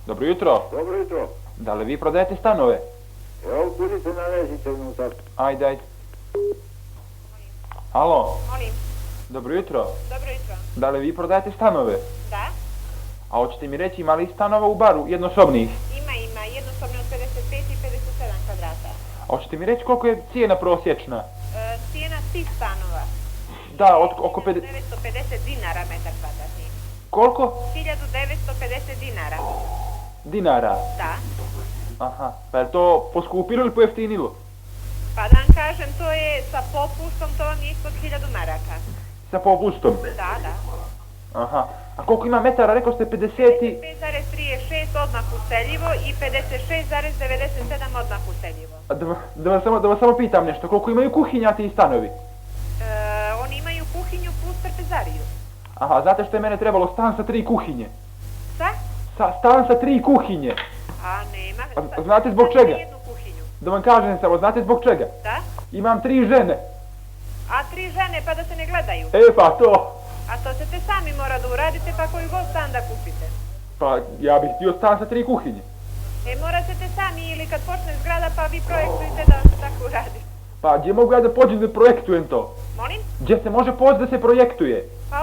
Dobro jutro. Dobro jutro. Da li vi prodajete stanove? Evo, budite na vezice unutar. Ajde, ajde. Alo, Molim. dobro jutro. Dobro jutro. Da li vi prodajete stanove? Da? A hoćete mi reći ima li stanova u Baru, jednosobnih? Ima. Jednosobno od 55 i 57 kvadrata. A hoćete mi reći koliko je cijena prosječna? Cijena tih stanova. Da, oko 1950 dinara metar kvadratni. Koliko? 1950 dinara. Dinara. Da. Aha, pa je to poskupilo ili pojeftinilo? Pa da vam kažem, to je sa popustom, to vam je ispod 1000 maraka. Sa popustom? Da. Aha. A koliko ima metara, rekao ste 50 i... 55,36 odmah useljivo i 56,97 odmah useljivo. A da vas samo pitam nešto, koliko imaju kuhinja ti stanovi? Oni imaju kuhinju plus trpezariju. Aha, znate što je mene trebalo stan sa 3 kuhinje? Sa? Stan sa 3 kuhinje. A nema. A znate zbog čega? Jednu kuhinju. Da vam kažem samo, znate zbog čega? Da? Imam 3 žene. A 3 žene pa da se ne gledaju. Pa to. A to ćete sami mora da uradite pa koji god stan da kupite. Pa ja bih htio stan sa 3 kuhinje. Morat ćete sami ili kad počne zgrada pa vi projektujete da se tako uradi. Pa gdje mogu ja da pođem da projektujem to? Molim? Gdje se može poći da se projektuje? Pa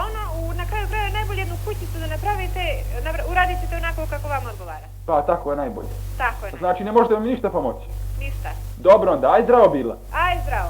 na kraju kraja najbolje jednu kućicu da napravite, uradit ćete onako kako vam odgovara. Pa tako je najbolje. Tako je. Znači ne možete vam ništa pomoći. Ništa. Dobro onda, aj zdravo bila. Aj zdravo.